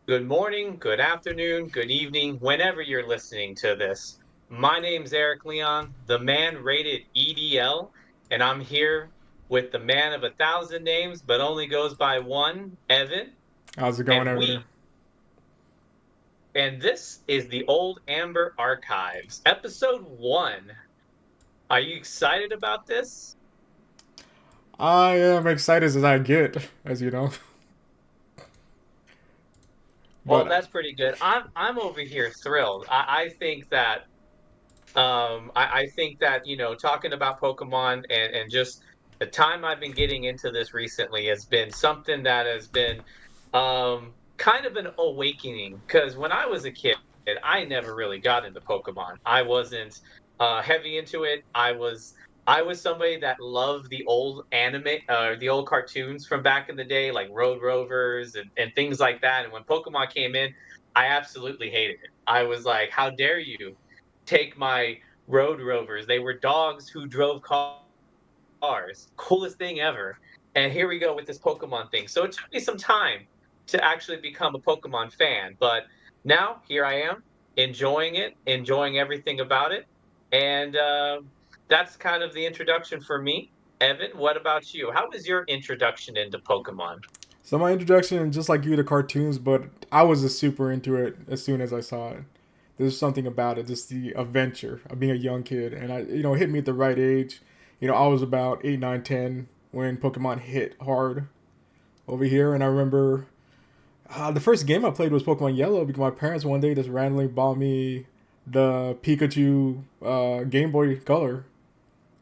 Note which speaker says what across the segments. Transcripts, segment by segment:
Speaker 1: Good morning, good afternoon, good evening, whenever you're listening to this. My name's Eric Leon, the man rated EDL, and I'm here with the man of 1,000 names, but only goes by one, Evan.
Speaker 2: How's it going
Speaker 1: And
Speaker 2: over
Speaker 1: we,
Speaker 2: there?
Speaker 1: and this is the Old Amber Archives, episode 1. Are you excited about this?
Speaker 2: I am excited as I get, as you know.
Speaker 1: Well,
Speaker 2: But
Speaker 1: that's pretty good. I'm over here thrilled. I think that I think that, talking about Pokemon and just the time I've been getting into this recently has been something that has been kind of an awakening. Because when I was a kid, I never really got into Pokemon. I wasn't heavy into it. I was somebody that loved the old anime, the old cartoons from back in the day, like Road Rovers and things like that. And when Pokemon came in, I absolutely hated it. I was like, how dare you take my Road Rovers? They were dogs who drove cars. Coolest thing ever. And here we go with this Pokemon thing. So it took me some time to actually become a Pokemon fan, but now here I am, enjoying it, enjoying everything about it. And that's kind of the introduction for me. Evan, what about you? How was your introduction into Pokemon?
Speaker 2: so my introduction, just like you, to cartoons, but I was just super into it as soon as I saw it. There's something about it, just the adventure of being a young kid, and it hit me at the right age. I was about 8, 9, 10 when Pokemon hit hard over here, and I remember the first game I played was Pokemon Yellow because my parents one day just randomly bought me the Pikachu Game Boy Color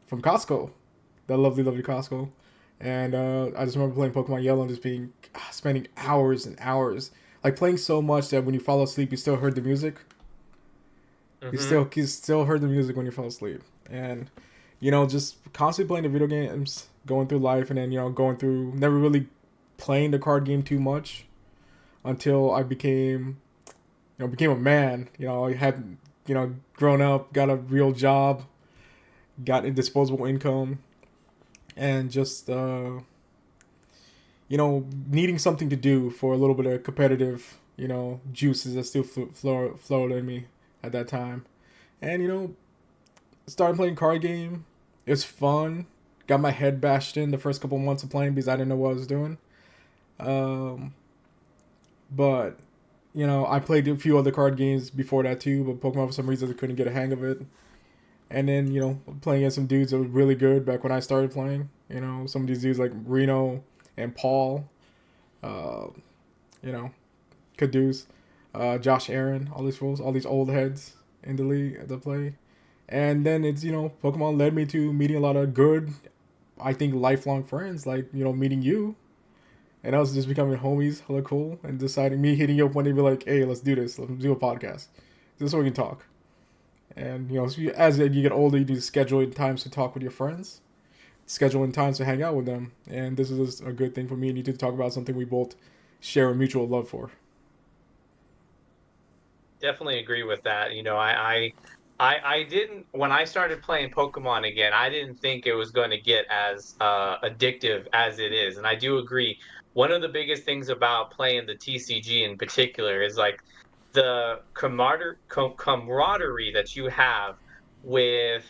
Speaker 2: from Costco, that lovely, lovely Costco. And I just remember playing Pokemon Yellow and just being spending hours and hours, like playing so much that when you fall asleep, you still heard the music.
Speaker 1: Hmm.
Speaker 2: You still heard the music when you fell asleep, and just constantly playing the video games, going through life, and then going through never really playing the card game too much until I became a man. I had grown up, got a real job, got a disposable income, and just needing something to do for a little bit of competitive, juices that still flowed in me at that time. And, started playing card game. It was fun. Got my head bashed in the first couple months of playing because I didn't know what I was doing. Um, but, I played a few other card games before that too, but Pokemon for some reason I couldn't get a hang of it. And then, playing against some dudes that were really good back when I started playing. Some of these dudes like Reno and Paul, uh, you know, Caduce, Josh Aaron, all these fools, all these old heads in the league that play. And then Pokemon led me to meeting a lot of good, I think, lifelong friends, like, meeting you. And I was just becoming homies, hella cool, and deciding me hitting you up one day, be like, hey, let's do this. Let's do a podcast. This is where we can talk. And, as you get older, you do schedule times to talk with your friends, scheduling times to hang out with them. And this is a good thing for me and you to talk about something we both share a mutual love for.
Speaker 1: Definitely agree with that. I didn't when I started playing Pokemon again, I didn't think it was going to get as addictive as it is. And I do agree. One of the biggest things about playing the TCG in particular is like the camaraderie that you have with,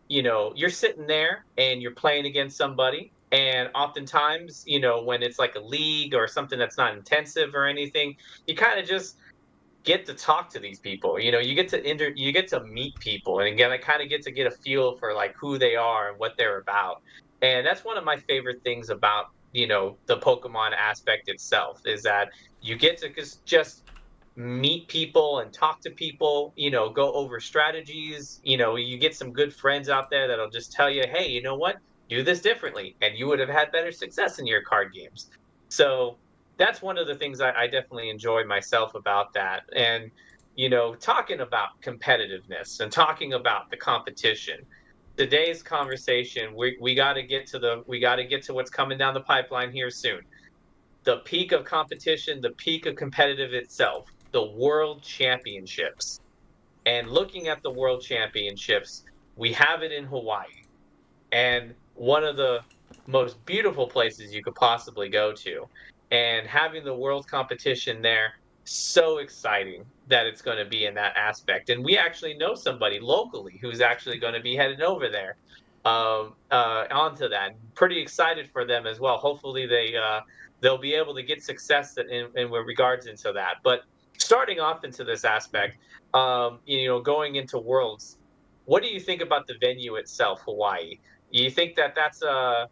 Speaker 1: you're sitting there and you're playing against somebody. And oftentimes, when it's like a league or something that's not intensive or anything, you kind of just get to talk to these people. You get to meet people, and again, I kind of get to get a feel for like who they are and what they're about. And that's one of my favorite things about the Pokemon aspect itself is that you get to just meet people and talk to people, go over strategies. You get some good friends out there that'll just tell you, hey, you know what, do this differently and you would have had better success in your card games. So that's one of the things I definitely enjoy myself about that. And talking about competitiveness and talking about the competition, today's conversation, we got to get to what's coming down the pipeline here soon. The peak of competition, the peak of competitive itself, the world championships. And looking at the world championships, we have it in Hawaii, and one of the most beautiful places you could possibly go to. And having the world competition there so exciting that it's going to be in that aspect. And we actually know somebody locally who's actually going to be heading over there onto that. Pretty excited for them as well. Hopefully they'll be able to get success in regards into that. But starting off into this aspect, going into Worlds, what do you think about the venue itself, Hawaii? You think that that's a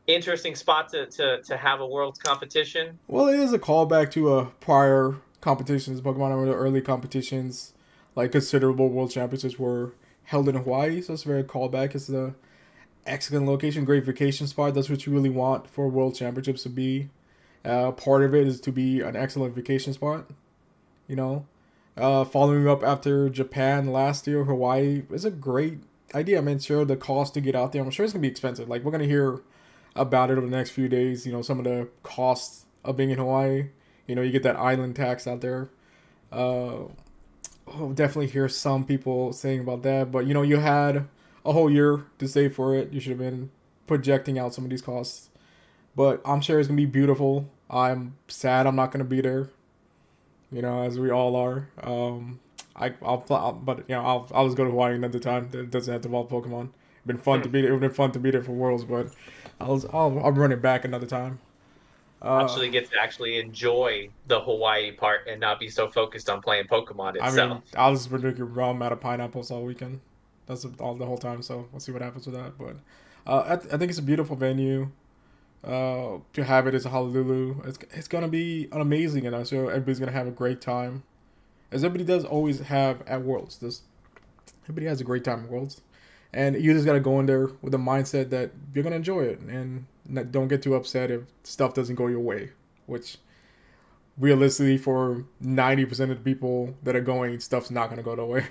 Speaker 1: interesting spot to have a Worlds competition?
Speaker 2: Well, it is a callback to prior competitions. Pokemon or the early competitions, like considerable world championships, were held in Hawaii. So it's a very callback. It's a excellent location, great vacation spot. That's what you really want for world championships to be. Part of it is to be an excellent vacation spot. You know, following up after Japan last year, Hawaii is a great idea. I mean, sure, the cost to get out there, I'm sure it's gonna be expensive. Like we're gonna hear about it over the next few days. You know, some of the costs of being in Hawaii. You know, you get that island tax out there. Uh, I'll definitely hear some people saying about that. But you know, you had a whole year to save for it. You should have been projecting out some of these costs. But I'm sure it's gonna be beautiful. I'm sad I'm not gonna be there. You know, as we all are. But you know, I'll just go to Hawaii another time. That doesn't have to involve Pokemon. It's been fun to be. It would have been fun to be there for Worlds, but I'll run it back another time. Uh,
Speaker 1: Actually get to actually enjoy the Hawaii part and not be so focused on playing Pokemon
Speaker 2: I
Speaker 1: itself.
Speaker 2: mean, I'll just drink rum out of pineapples all weekend. That's all the whole time. So we'll see what happens with that. But I think it's a beautiful venue. To have it as a Honolulu, it's gonna be an amazing, and I'm sure everybody's gonna have a great time, as everybody does always have at Worlds. This everybody has a great time at Worlds, and you just gotta go in there with the mindset that you're gonna enjoy it, and don't get too upset if stuff doesn't go your way, which realistically for 90% of the people that are going, stuff's not gonna go their way.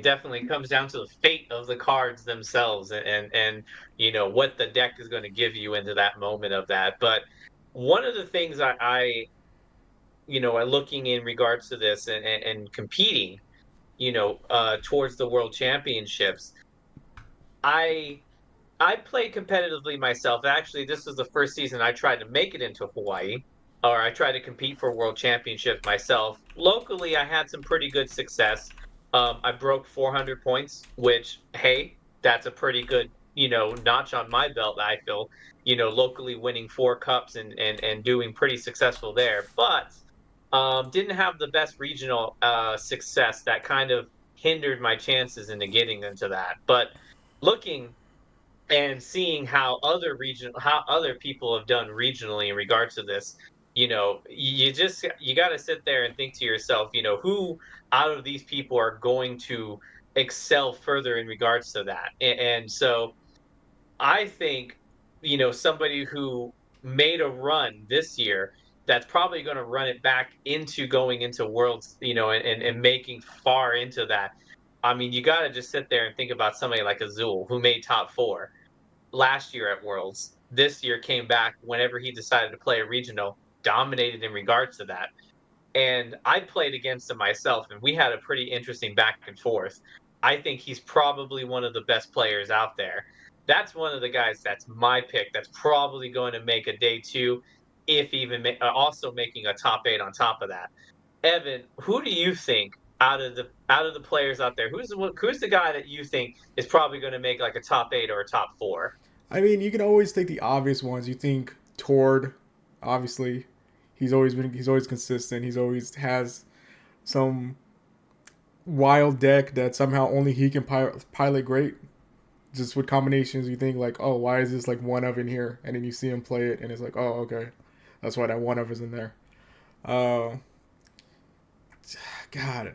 Speaker 1: Definitely comes down to the fate of the cards themselves and what the deck is going to give you into that moment of that. But one of the things I looking in regards to this and competing, towards the world championships, I I played competitively myself. Actually, this was the first season I tried to make it into Hawaii, or I tried to compete for world championships myself. Locally, I had some pretty good success. I broke 400 points, which, hey, that's a pretty good, notch on my belt, I feel, locally winning 4 cups and doing pretty successful there. But didn't have the best regional success that kind of hindered my chances into getting into that. But looking and seeing how other people have done regionally in regards to this, you got to sit there and think to yourself, who out of these people are going to excel further in regards to that. And so I think, somebody who made a run this year that's probably going to run it back into going into worlds, and making far into that. I mean, you got to just sit there and think about somebody like Azul who made top four last year at Worlds. This year came back whenever he decided to play a regional, dominated in regards to that. And I played against him myself, and we had a pretty interesting back and forth. I think he's probably one of the best players out there. That's one of the guys that's my pick that's probably going to make a day two, if even also making a top eight on top of that. Evan, who do you think out of the players out there, who's the guy that you think is probably going to make like a top eight or a top four?
Speaker 2: I mean, you can always take the obvious ones. You think Tord, obviously, he's always consistent. He's always has some wild deck that somehow only he can pilot great. Just with combinations, you think like, oh, why is this like one of in here? And then you see him play it, and it's like, oh, okay, that's why that one of is in there. Uh, God,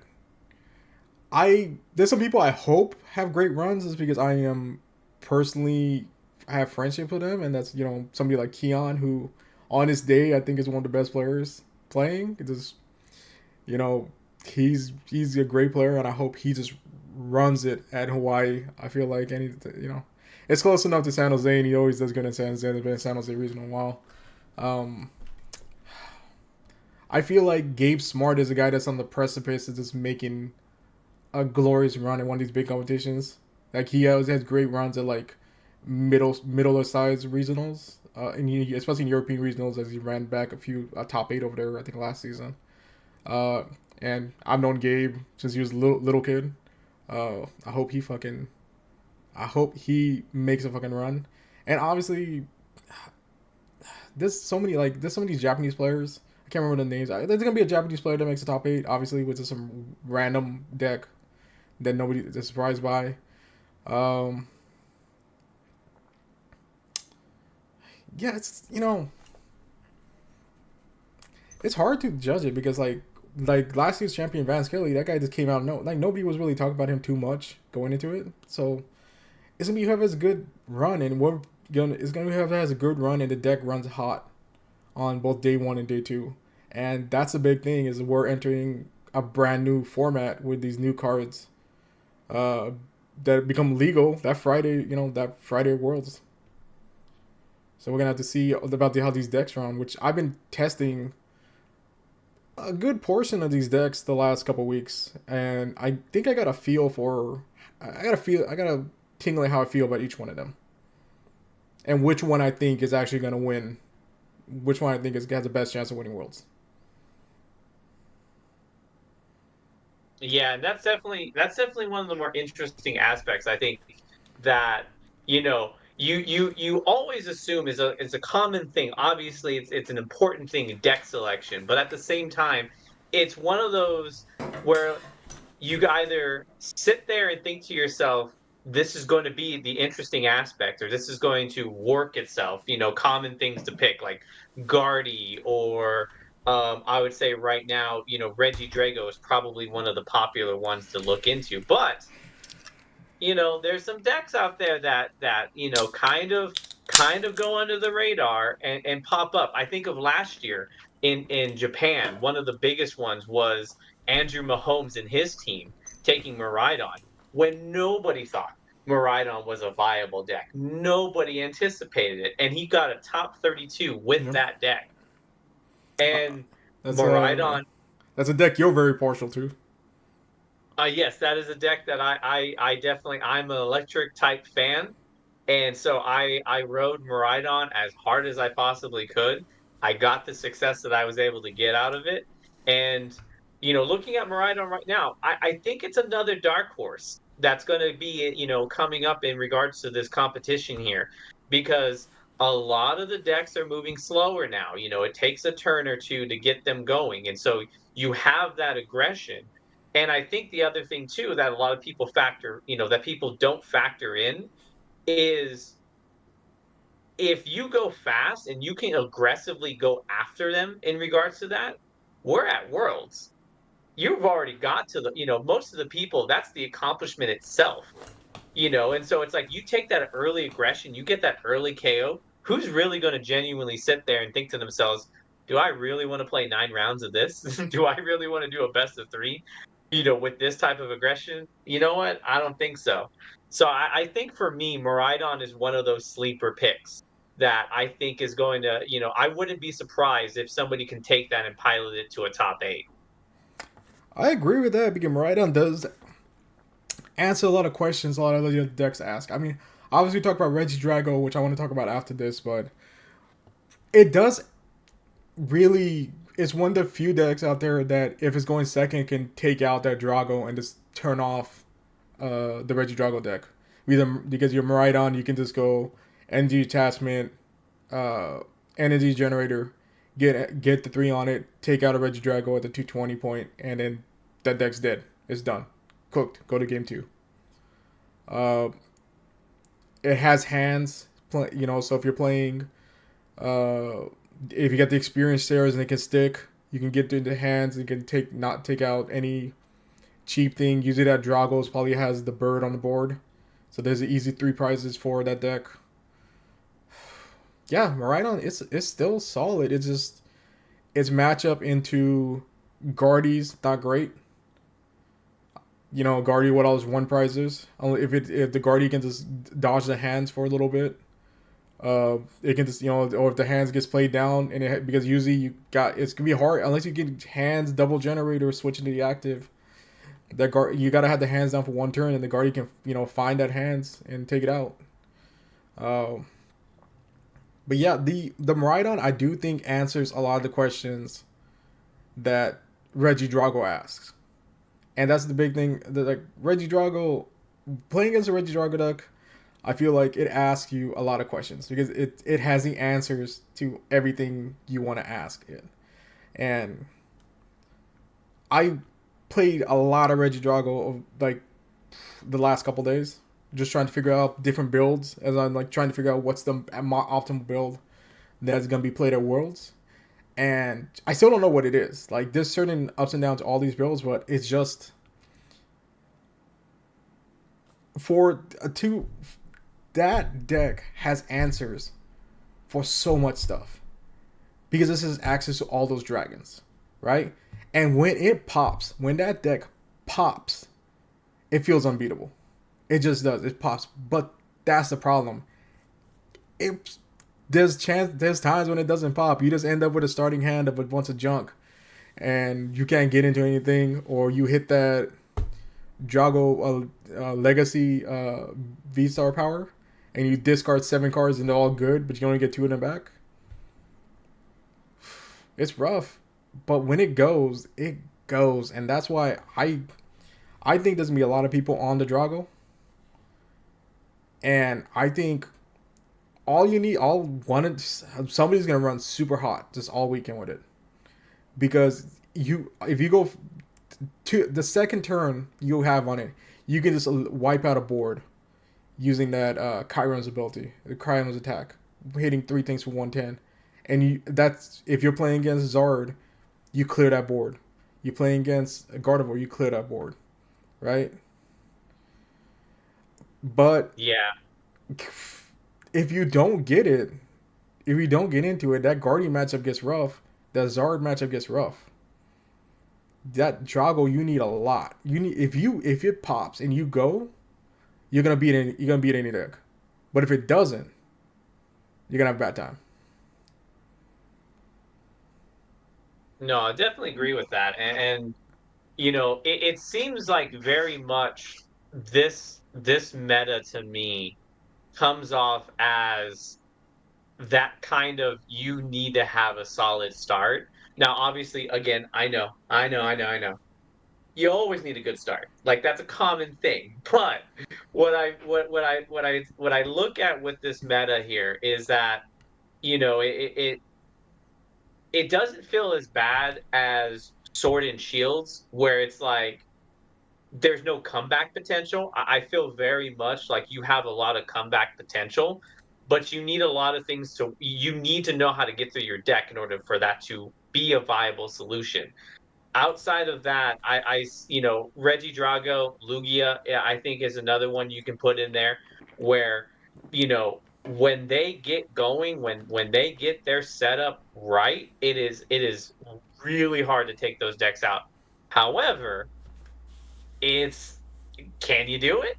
Speaker 2: I there's some people I hope have great runs, just because I am personally I have friendship with them, and that's somebody like Keon, who on his day I think is one of the best players playing. It just you know he's a great player, and I hope he just runs it at Hawaii. I feel like it's close enough to San Jose, and he always does good in San Jose. He's been in San Jose regional a while. Um, I feel like Gabe Smart is a guy that's on the precipice of just making a glorious run in one of these big competitions. Like he always has great runs at like middle sized regionals, especially in European regionals, as he ran back a few top 8 over there. I think last season. Uh, and I've known Gabe since he was a little kid. I hope he makes a fucking run. And obviously, there's so many Japanese players. I can't remember the names. There's gonna be a Japanese player that makes the top 8, obviously, which is some random deck that nobody is surprised by. Um, yeah, it's it's hard to judge it because like last year's champion Van Skelly, that guy just came out. No, like nobody was really talking about him too much going into it. So it's gonna be whoever has a good run, and we're gonna it's gonna be whoever has a good run, and the deck runs hot on both day one and day two. And that's the big thing is we're entering a brand new format with these new cards uh, that become legal that Friday. That Friday Worlds. So we're gonna have to see about how these decks run, which I've been testing a good portion of these decks the last couple weeks, and I think I got a feel for. I got a tingling how I feel about each one of them, and which one I think is actually gonna win. Which one I think has the best chance of winning Worlds.
Speaker 1: Yeah, and that's definitely one of the more interesting aspects. I think that you always assume is a common thing. Obviously, it's an important thing in deck selection, but at the same time, it's one of those where you either sit there and think to yourself, this is going to be the interesting aspect, or this is going to work itself. Common things to pick like Guardy or I would say right now, Reggie Drago is probably one of the popular ones to look into. But there's some decks out there that kind of go under the radar and pop up. I think of last year in Japan, one of the biggest ones was Andrew Mahomes and his team taking Miraidon when nobody thought Miraidon was a viable deck. Nobody anticipated it, and he got a top 32 with
Speaker 2: Yep.
Speaker 1: that deck.
Speaker 2: Uh,
Speaker 1: And
Speaker 2: that's
Speaker 1: Miraidon,
Speaker 2: that's a deck you're very partial to.
Speaker 1: yes, that is a deck that I definitely I'm an electric type fan. And so I rode Maridon as hard as I possibly could. I got the success that I was able to get out of it. And looking at Maridon right now, I think it's another dark horse that's going to be coming up in regards to this competition here, because a lot of the decks are moving slower now. It takes a turn or two to get them going, and so you have that aggression. And I think the other thing too that a lot of people that people don't factor in is if you go fast and you can aggressively go after them in regards to that, we're at Worlds. You've already got to most of the people, that's the accomplishment itself. And so it's like you take that early aggression, you get that early KO. Who's really going to genuinely sit there and think to themselves, do I really want to play 9 rounds of this? Do I really want to do a best of three, with this type of aggression? You know what? I don't think so. So I think for me, Maridon is one of those sleeper picks that I think is going to, I wouldn't be surprised if somebody can take that and pilot it to a top 8.
Speaker 2: I agree with that because Miraidon does answer a lot of questions a lot of the decks ask. I mean, obviously we talk about Reggie Drago, which I want to talk about after this, but it does really. It's one of the few decks out there that if it's going second can take out that Drago and just turn off the Reggie Drago deck. Either because you're Miraidon, you can just go energy attachment, uh, energy generator, get the 3 on it, take out a Reggie Drago at the 220 point, and then that deck's dead. It's done, cooked. Go to game two. Uh, it has hands, so if you're playing, uh, if you got the experienced stairs and it can stick, you can get into hands. You can not take out any cheap thing. Usually that Dragos probably has the bird on the board, so there's easy 3 prizes for that deck. Yeah, Maridon, it's still solid. It's just its matchup into Guardy's not great. Guardy what else 1 prizes. Only if the Guardy can just dodge the hands for a little bit. It can just or if the hands gets played down because usually it's gonna be hard unless you get hands double generator switching to the active. That guard you gotta have the hands down for 1 turn and the Guardy can find that hands and take it out. Uh, but yeah, the Miraidon I do think answers a lot of the questions that Reggie Drago asks, and that's the big thing. Like Reggie Drago, playing against a Reggie Drago deck, I feel like it asks you a lot of questions because it has the answers to everything you want to ask it. And I played a lot of Reggie Drago like the last couple days, just trying to figure out different builds as I'm like trying to figure out what's the optimal build that's gonna be played at Worlds. And I still don't know what it is. Like there's certain ups and downs to all these builds, but it's just for a two that deck has answers for so much stuff because this has access to all those dragons, right? And when it pops, when that deck pops, it feels unbeatable. It just does. It pops. But that's the problem. It there's times when it doesn't pop. You just end up with a starting hand of a bunch of junk, and you can't get into anything, or you hit that Drago Legacy V Star power, and you discard 7 cards and they're all good, but you only get 2 of them back. It's rough, but when it goes, and that's why I think there's gonna be a lot of people on the Drago, and I think all one somebody's gonna run super hot just all weekend with it because you if you go to the second turn you have on it, you can just wipe out a board using that Chiron's ability, the Chiron's attack, hitting 3 things for 110, and that's if you're playing against Zard, you clear that board. You playing against Gardevoir, you clear that board, right? But
Speaker 1: Yeah.
Speaker 2: if you don't get it, if you don't get into it, that Guardian matchup gets rough. That Zard matchup gets rough. That Drago, you need a lot. You need if it pops and you go, you're gonna beat any deck. But if it doesn't, you're gonna have a bad time.
Speaker 1: No, I definitely agree with that. And you know, it seems like very much this meta to me comes off as that kind of you need to have a solid start. Now, obviously, again, I know. You always need a good start. Like that's a common thing. But what I look at with this meta here is that, you know, it doesn't feel as bad as Sword and Shields, where it's like there's no comeback potential. I feel very much like you have a lot of comeback potential, but you need a lot of things to you need to know how to get through your deck in order for that to be a viable solution. Outside of that, you know, Reggie Drago, Lugia, yeah, I think is another one you can put in there where, you know, when they get going, when they get their setup right, it is really hard to take those decks out. However, it's can you do it?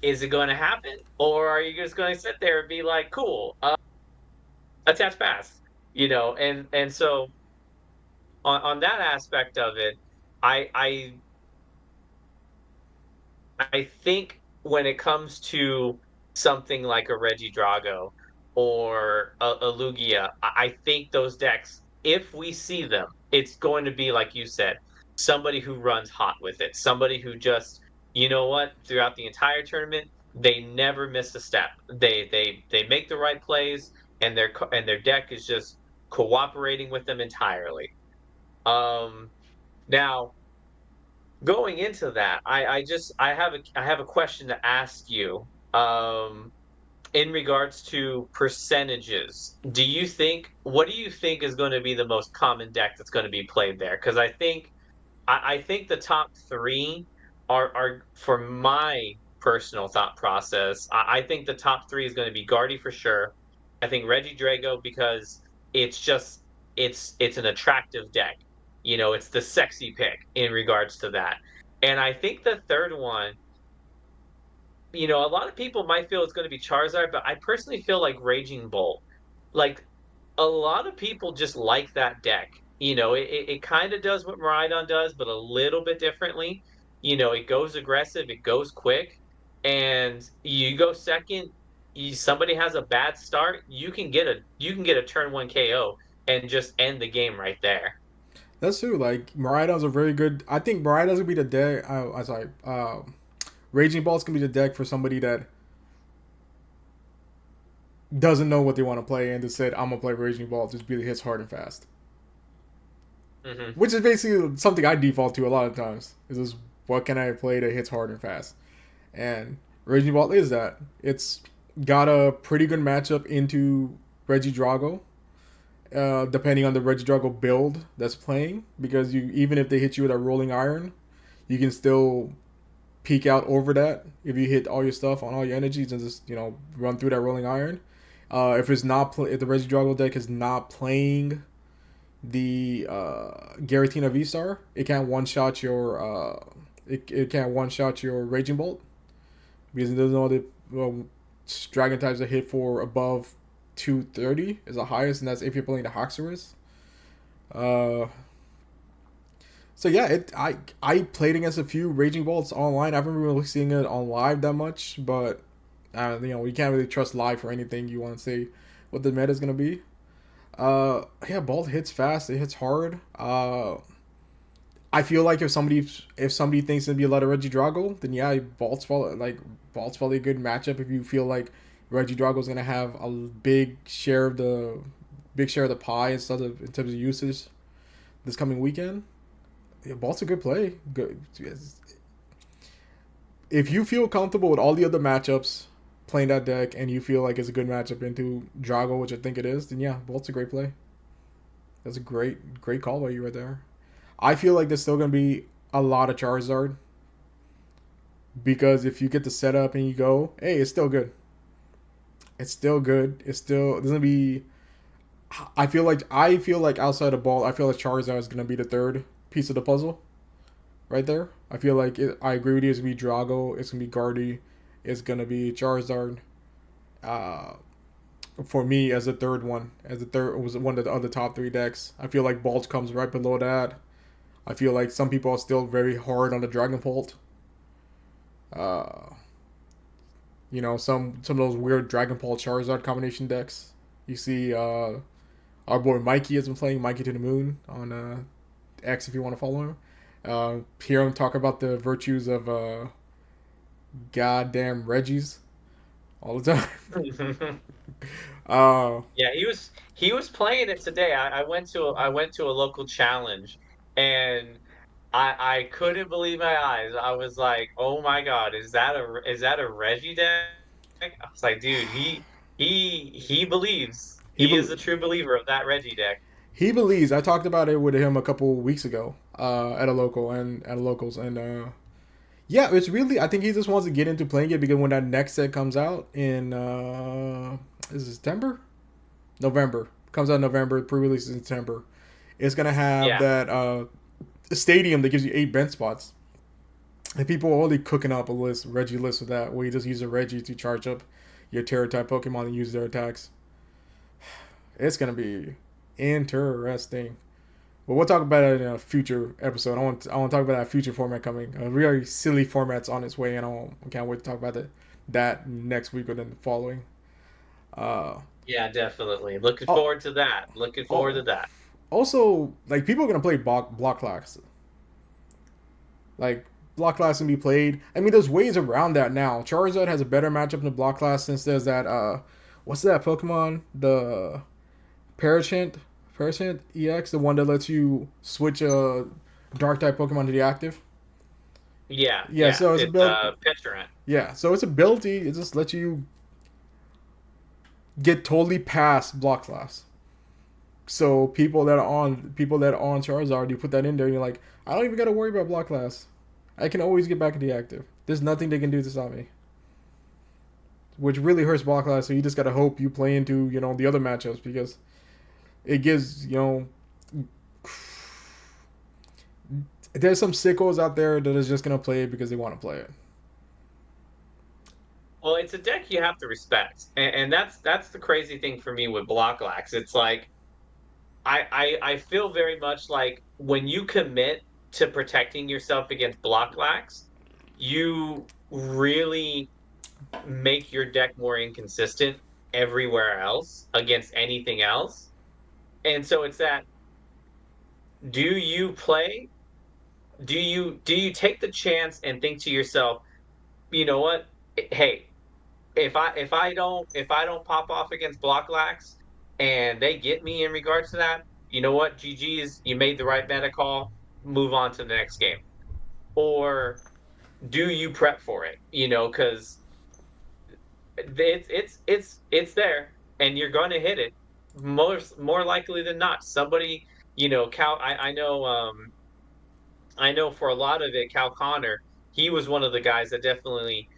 Speaker 1: Is it going to happen? Or are you just going to sit there and be like, cool, attach pass, you know? And so on that aspect of it, I I think when it comes to something like a Reggie Drago or a Lugia, I think those decks, if we see them, it's going to be like you said, somebody who runs hot with it, somebody who just, you know what, throughout the entire tournament, they never miss a step. They make the right plays, and and their deck is just cooperating with them entirely. Um, Now going into that, I have a question to ask you. In regards to percentages, what do you think is going to be the most common deck that's going to be played there? Because I think the top three are for my personal thought process. I think the top three is going to be Guardy for sure. I think Reggie Drago because it's just it's an attractive deck. You know, it's the sexy pick in regards to that. And I think the third one, you know, a lot of people might feel it's going to be Charizard, but I personally feel like Raging Bolt. Like a lot of people just like that deck. You know, it kind of does what Miraidon does, but a little bit differently. You know, it goes aggressive, it goes quick, and you go second. somebody has a bad start, you can get a turn one KO and just end the game right there.
Speaker 2: That's true. Like Maraudon's a very good. I think Maraudon's gonna be the deck. I sorry. Raging Ball's gonna be the deck for somebody that doesn't know what they want to play and just said, "I'm gonna play Raging Ball. Just be hits hard and fast."
Speaker 1: Hmm.
Speaker 2: Which is basically something I default to a lot of times. Is just what can I play that hits hard and fast? And Raging Ball is that. It's got a pretty good matchup into Regidrago, depending on the Regidrago build that's playing. Because you even if they hit you with a Rolling Iron, you can still peek out over that if you hit all your stuff on all your energies and just run through that Rolling Iron. If it's not if the Regidrago deck is not playing the Garatina V Star, it can't one shot your it can't one shot your Raging Bolt because it doesn't know the dragon types that hit for above 230 is the highest, and that's if you're playing the Haxorus. Uh, so yeah, I played against a few Raging Bolts online. I haven't really seen it on live that much, but you can't really trust live for anything. You want to say what the meta is gonna be. Yeah, Bolt hits fast. It hits hard. I feel like if somebody thinks it'd be a lot of Regidrago, then yeah, Bolt's probably a good matchup if you feel like Regidrago's gonna have a big share of the pie in terms of usage this coming weekend. Yeah, Bolt's a good play. Good. If you feel comfortable with all the other matchups playing that deck and you feel like it's a good matchup into Drago, which I think it is, then yeah, Bolt's a great play. That's a great call by you right there. I feel like there's still gonna be a lot of Charizard because if you get the setup and you go, hey, it's still good. It's still good. It's still there's gonna be. I feel like outside of Ball, I feel like Charizard is gonna be the third piece of the puzzle right there. I agree with you. It's gonna be Drago. It's gonna be Guardy. It's gonna be Charizard. Uh, for me as a third one, as a third was one of the other top three decks. I feel like Balch comes right below that. I feel like some people are still very hard on the Dragon Bolt. Uh, some of those weird Dragon Ball Charizard combination decks. You see, our boy Mikey has been playing Mikey to the Moon on X if you want to follow him. Hear him talk about the virtues of goddamn Reggies all the time. uh,
Speaker 1: Yeah, he was playing it today. I went to a local challenge, and I couldn't believe my eyes. I was like, "Oh my God, is that a Reggie deck?" I was like, "Dude, he believes.
Speaker 2: he
Speaker 1: He is
Speaker 2: be-
Speaker 1: a true believer of that Reggie deck."
Speaker 2: he believes. I talked about it with him a couple weeks ago at a local and at a locals, and yeah, it's really. I think he just wants to get into playing it because when that next set comes out in is it September, November comes out in November, pre-release in September. It's gonna have
Speaker 1: Yeah.
Speaker 2: that stadium that gives you 8 bench spots, and people are already cooking up a Reggie list with that, where you just use a Reggie to charge up your Terra type Pokemon and use their attacks. It's gonna be interesting. But we'll talk about it in a future episode. I want to talk about that future format coming. A really silly format's on its way, and I can't wait to talk about that next week or then the following. Uh,
Speaker 1: Yeah, definitely. Looking
Speaker 2: oh,
Speaker 1: forward to that. Looking forward to
Speaker 2: oh,
Speaker 1: that.
Speaker 2: also, like people are gonna play block class. Like block class can be played. I mean, there's ways around that now. Charizard has a better matchup in the block class since there's that what's that Pokemon? The Parachant, Parachant EX, the one that lets you switch a Dark type Pokemon to the active.
Speaker 1: Yeah,
Speaker 2: Yeah,
Speaker 1: yeah.
Speaker 2: so it's a
Speaker 1: It's
Speaker 2: build.
Speaker 1: Petrant.
Speaker 2: Yeah, so it's ability. It just lets you get totally past block class. So people that are on Charizard, you put that in there, and you're like, I don't even got to worry about block class. I can always get back into active. There's nothing they can do to stop me, which really hurts block class. So you just gotta hope you play into the other matchups because it gives there's some sickos out there that is just gonna play it because they want to play it.
Speaker 1: Well, it's a deck you have to respect, and that's the crazy thing for me with Blocklax. It's like I feel very much like when you commit to protecting yourself against Blocklax, you really make your deck more inconsistent everywhere else against anything else. And so it's that, do you play? Do you take the chance and think to yourself, you know what? Hey, if I don't pop off against Blocklax and they get me in regards to that, you know what? GG's, you made the right meta call. Move on to the next game. Or do you prep for it? Because it's there and you're going to hit it more likely than not. Somebody, Cal. I know for a lot of it, Cal Connor, he was one of the guys that definitely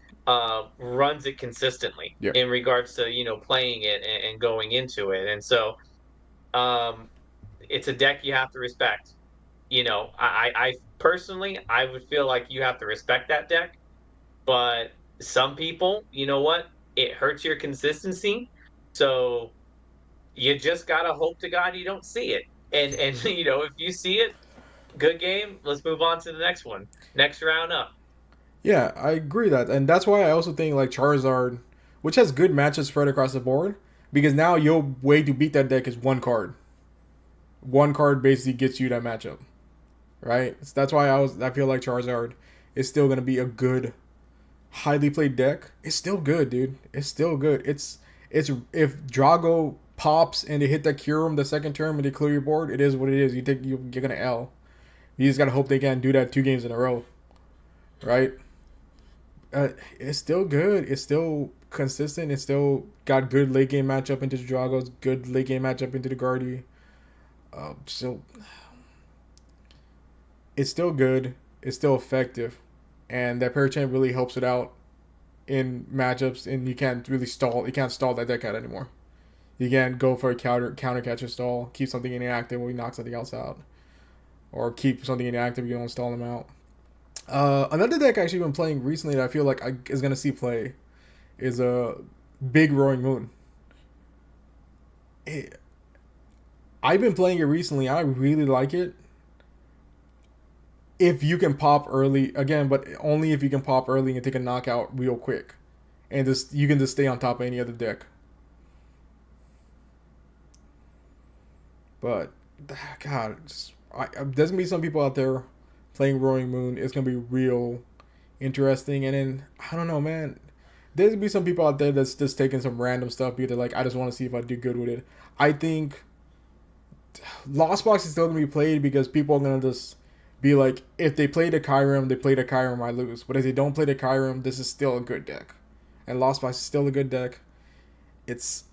Speaker 1: runs it consistently
Speaker 2: Yeah.
Speaker 1: in regards to playing it and going into it. And so um, it's a deck you have to respect. I personally I would feel like you have to respect that deck, but some people, you know what, it hurts your consistency. So you just gotta hope to God you don't see it. And if you see it, good game. Let's move on to the next one. Next round up.
Speaker 2: Yeah, I agree that, and that's why I also think like Charizard, which has good matches spread across the board, because now your way to beat that deck is one card. One card basically gets you that matchup, right? So that's why I feel like Charizard is still gonna be a good, highly played deck. It's still good, dude. It's still good. It's if Drago pops and they hit that Kyurem the second turn and they clear your board, it is what it is. You're gonna L. You just gotta hope they can't do that 2 games in a row, right? It's still good. It's still consistent. It's still got good late game matchup into the Dragos, good late game matchup into the Guardi. So it's still good. It's still effective, and that Parachamp really helps it out in matchups. And you can't really stall. You can't stall that deck out anymore. You can't go for a counter catcher stall, keep something inactive when we knock something else out, or keep something inactive. You don't stall them out. Another deck I actually been playing recently that I feel like is gonna see play is a Big Roaring Moon. It, I've been playing it recently. I really like it. If you can pop early again, but only if you can pop early and take a knockout real quick, and just you can just stay on top of any other deck. But God, there's gonna be some people out there playing Roaring Moon. It's gonna be real interesting. And then I don't know, man. There's gonna be some people out there that's just taking some random stuff because they're like, I just want to see if I do good with it. I think Lost Box is still gonna be played because people are gonna just be like, if they play the Kyurem, they play the Kyurem, I lose. But if they don't play the Kyurem, this is still a good deck, and Lost Box is still a good deck. It's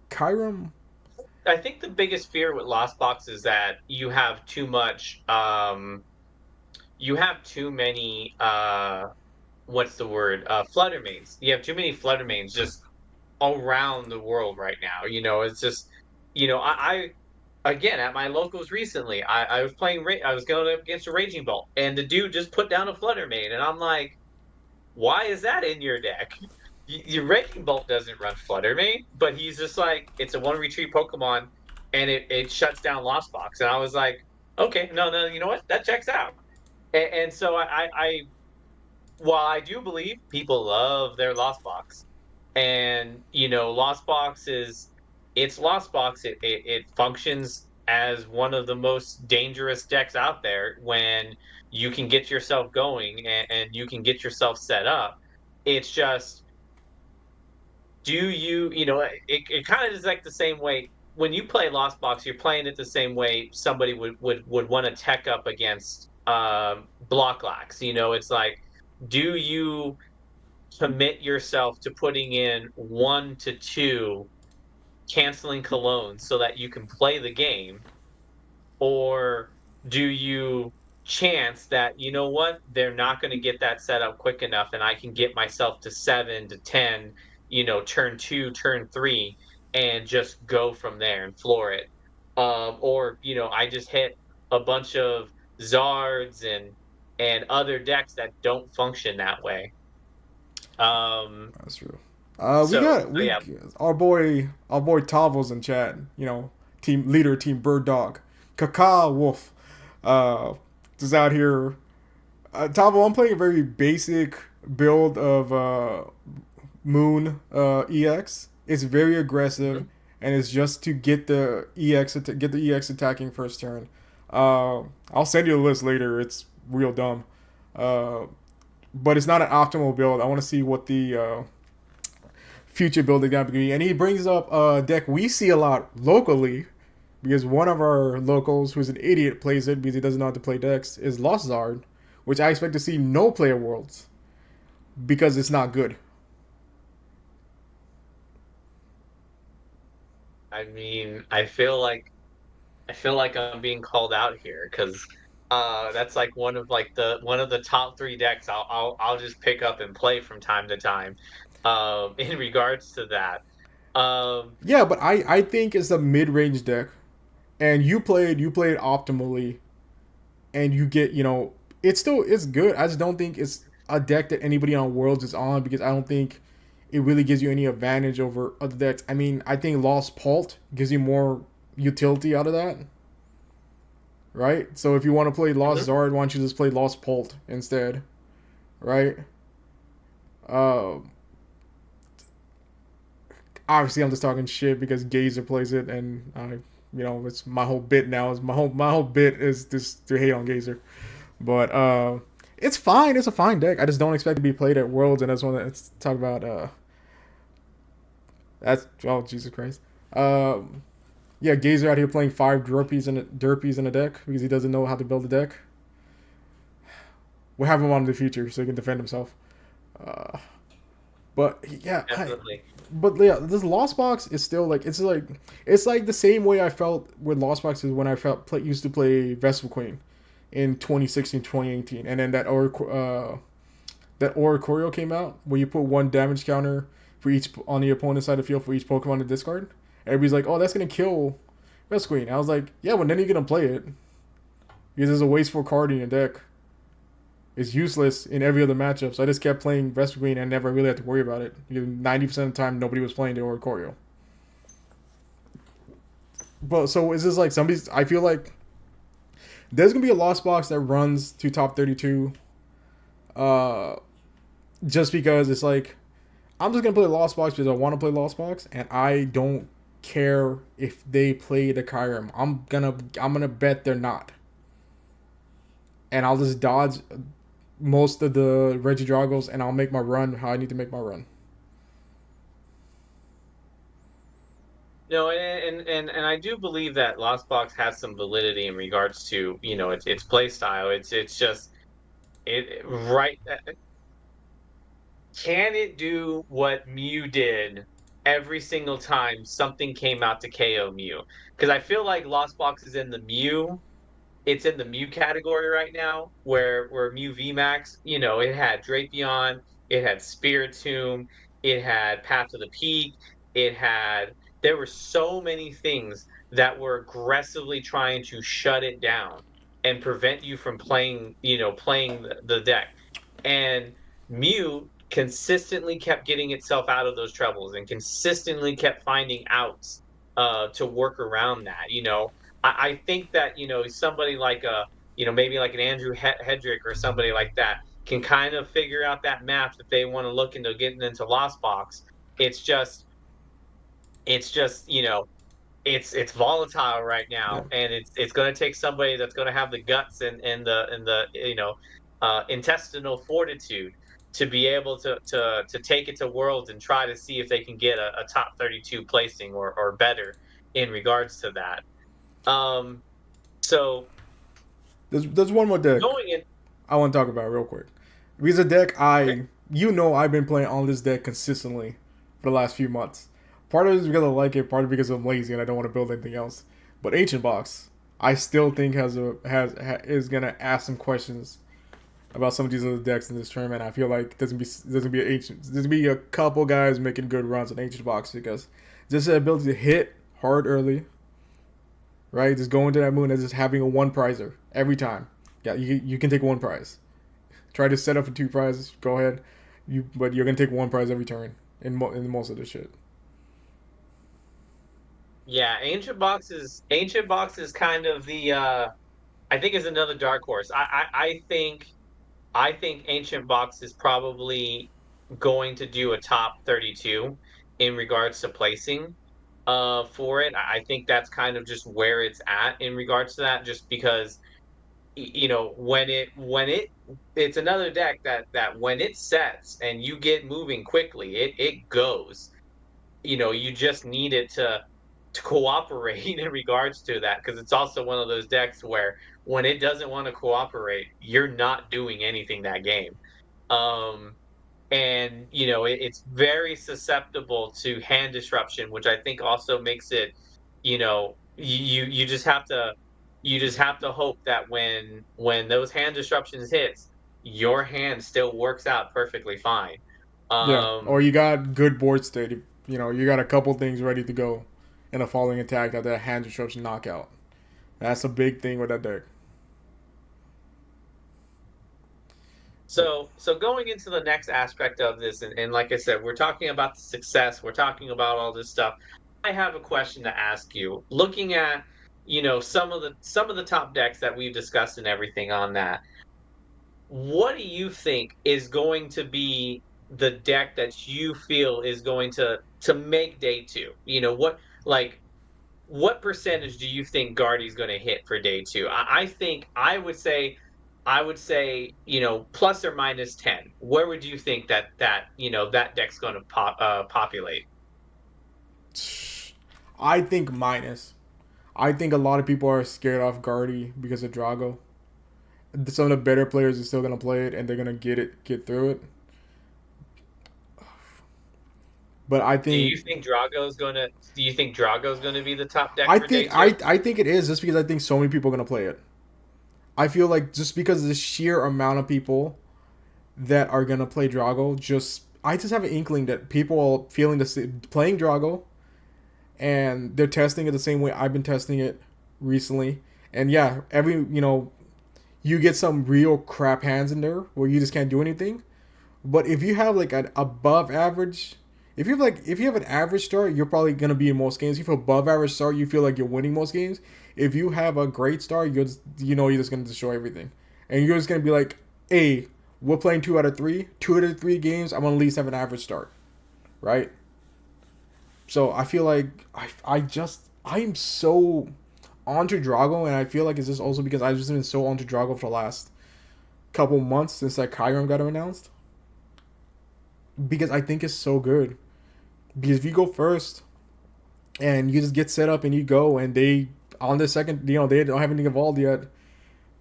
Speaker 2: Kyurem.
Speaker 1: I think the biggest fear with Lost Box is that you have too many what's the word? Flutter mains. You have too many flutter mains just around the world right now. It's just I again at my locals recently, I was I was going up against a Raging Bolt, and the dude just put down a flutter main, and I'm like, why is that in your deck? Your Raging Bolt doesn't run Flutter Mane, but he's just like, it's a one retreat Pokemon and it shuts down Lost Box. And I was like, okay, no, no, you know what? That checks out. And so while I do believe people love their Lost Box, and Lost Box it's Lost Box. It functions as one of the most dangerous decks out there when you can get yourself going and you can get yourself set up. It's just, do it kind of is like the same way when you play Lost Box, you're playing it the same way somebody would want to tech up against block locks. It's like, do you commit yourself to putting in 1 to 2 canceling colognes so that you can play the game, or do you chance that, you know what, they're not going to get that set up quick enough and I can get myself to 7 to 10, turn 2, turn 3, and just go from there and floor it? Or, I just hit a bunch of Zards and other decks that don't function that way. Um,
Speaker 2: That's true. We
Speaker 1: so,
Speaker 2: got
Speaker 1: so
Speaker 2: we
Speaker 1: yeah,
Speaker 2: our boy Tavo's in chat. Team leader, Team Bird Dog, Kaka Wolf, is out here Tavo, I'm playing a very basic build of Moon EX. It's very aggressive,
Speaker 1: Mhm.
Speaker 2: and it's just to get the get the EX attacking first turn. I'll send you a list later. It's real dumb, uh, but it's not an optimal build. I want to see what the future build is gonna be. And he brings up a deck we see a lot locally because one of our locals, who's an idiot, plays it because he doesn't know how to play decks. Is Lost Zard, which I expect to see no player worlds because it's not good.
Speaker 1: I mean, I feel like I'm being called out here because that's like one of the top three decks I'll just pick up and play from time to time. In regards to that. Um,
Speaker 2: Yeah, but I think it's a mid range deck, and you played optimally, and you get it's good. I just don't think it's a deck that anybody on Worlds is on because I don't think it really gives you any advantage over other decks. I mean, I think Lost Pult gives you more utility out of that, right? So if you want to play Lost
Speaker 1: mhm.
Speaker 2: Zard, why don't you just play Lost Pult instead, right? Um, Obviously I'm just talking shit because Gazer plays it, and it's my whole bit now. Is my whole bit is just to hate on Gazer, but it's fine. It's a fine deck. I just don't expect it to be played at Worlds, and I just want to talk about that's oh Jesus Christ. Um, yeah, Gazer out here playing five derpies in a deck because he doesn't know how to build a deck. We'll have him on in the future so he can defend himself. Uh, but yeah,
Speaker 1: Definitely.
Speaker 2: but yeah, this Lost Box is still like it's like the same way I felt with Lost Boxes when I used to play Vesper Queen in 2016, 2018, and then that Oricorio came out where you put one damage counter for each on the opponent's side of the field for each Pokemon to discard. Everybody's like, "Oh, that's gonna kill Vesper Queen." I was like, "Yeah, but then you're gonna play it because there's a wasteful card in your deck. It's useless in every other matchup." So I just kept playing Vesper Queen and never really had to worry about it. 90% of the time, nobody was playing the Oricorio. But so is this like somebody's? I feel like there's gonna be a Lost Box that runs to top 32. Uh, just because it's like I'm just gonna play Lost Box because I want to play Lost Box, and I don't care if they play the Kyurem. I'm gonna bet they're not, and I'll just dodge most of the Regidragos, and I'll make my run how I need to make my run.
Speaker 1: No, and I do believe that Lost Box has some validity in regards to, its play style. It's just right. Can it do what Mew did every single time something came out to KO Mew? Because I feel like Lost Box is in the Mew it's in the Mew category right now, where Mew VMAX, it had Drapion, it had Spiritomb, it had Path of the Peak, it had there were so many things that were aggressively trying to shut it down and prevent you from playing the deck. And Mew consistently kept getting itself out of those troubles and consistently kept finding outs to work around that. I think that somebody like maybe like an Andrew Hedrick or somebody like that can kind of figure out that math if they want to look into getting into Lost Box. It's just it's just it's volatile right
Speaker 2: Yeah.
Speaker 1: now, and it's going to take somebody that's going to have the guts and the intestinal fortitude to be able to take it to Worlds and try to see if they can get a top 32 placing or better in regards to that. So
Speaker 2: There's one more deck
Speaker 1: going in,
Speaker 2: I want to talk about real quick. Because a deck
Speaker 1: okay,
Speaker 2: I've been playing on this deck consistently for the last few months. Part of it is because I like it, part of it because I'm lazy and I don't want to build anything else. But Ancient Box, I still think is gonna ask some questions about some of these other decks in this tournament. I feel like there's gonna be a couple guys making good runs on Ancient Box because just the ability to hit hard early, right? Just going to that moon and just having a one prizer every time. Yeah, you can take one prize. Try to set up for two prizes. Go ahead. But you're gonna take one prize every turn in most of this shit.
Speaker 1: yeah, Ancient Box is kind of the I think is another dark horse. I think I think Ancient Box is probably going to do a top 32 in regards to placing for it. I think that's kind of just where it's at in regards to that, just because you know when it it's another deck that when it sets and you get moving quickly, it goes. You know, you just need it to cooperate in regards to that, because it's also one of those decks where when it doesn't want to cooperate, you're not doing anything that game. Um, and you know it's very susceptible to hand disruption, which I think also makes it, you know, you just have to hope that when those hand disruptions hits, your hand still works out perfectly fine.
Speaker 2: Yeah, or
Speaker 1: Um,
Speaker 2: you got good board state. You know, you got a couple things ready to go in a following attack that hand disruption knockout. That's a big thing with that deck.
Speaker 1: so going into the next aspect of this, and like I said, we're talking about the success, we're talking about all this stuff. I have a question to ask you. Looking at, you know, some of the top decks that we've discussed and everything on that, what do you think is going to be the deck that you feel is going to make day two? You know, like what percentage do you think Guardy's going to hit for day two? I think I would say, you know, plus or minus 10. Where would you think that you know that deck's going to populate?
Speaker 2: I think minus. I think a lot of people are scared off Guardy because of Drago. Some of the better players are still gonna play it and they're gonna get through it. But I
Speaker 1: Do you
Speaker 2: think
Speaker 1: think Drago's going to do you think Drago's going to be the top deck
Speaker 2: I
Speaker 1: for day
Speaker 2: think
Speaker 1: two?
Speaker 2: I think it is just because I think so many people are gonna play it. I feel like just because of the sheer amount of people that are gonna play Drago, just I just have an inkling that people are feeling the playing Drago and they're testing it the same way I've been testing it recently. And yeah, every you get some real crap hands in there where you just can't do anything. But if you have like an above average, if you have an average start, you're probably gonna be in most games. If you have above average start, you feel like you're winning most games. If you have a great start, you're just gonna destroy everything, and you're just gonna be like, hey, we're playing 2 out of 3. 2 out of 3 games, I'm gonna at least have an average start, right? So I feel like I'm so onto Drago, and I feel like it's just also because I've just been so onto Drago for the last couple months since that Kyron got announced. Because I think it's so good. Because if you go first and you just get set up and you go and they on the second, they don't have anything evolved yet.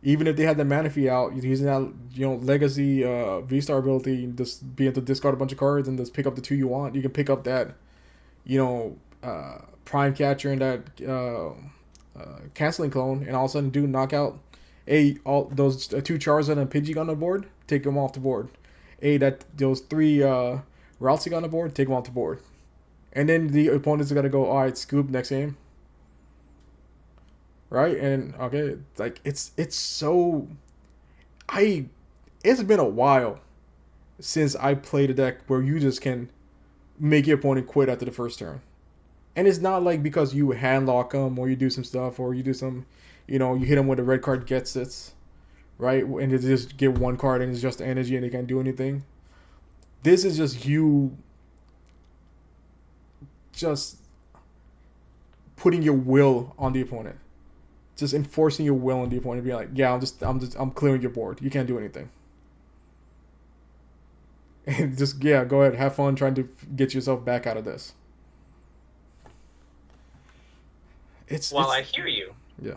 Speaker 2: Even if they had the mana fee out, you're using that legacy V Star ability, just be able to discard a bunch of cards and just pick up the 2 you want. You can pick up that Prime Catcher and that canceling clone, and all of a sudden do knockout all those 2 Charizard and Pidgey on the board, take them off the board. That those 3 Raltsig on the board, take them off the board. And then the opponent's got to go, all right, scoop next game, right? And okay, like it's so I it's been a while since I played a deck where you just can make your opponent quit after the first turn. And it's not like because you hand lock them or you do some stuff or you do some, you hit them with a red card gets it, right? And they just get 1 card and it's just energy and they can't do anything. This is just you just putting your will on the opponent. Just enforcing your will on the opponent, being like, yeah, I'm clearing your board. You can't do anything. And just yeah, go ahead, have fun trying to get yourself back out of this. It's
Speaker 1: While
Speaker 2: it's
Speaker 1: I hear you,
Speaker 2: yeah.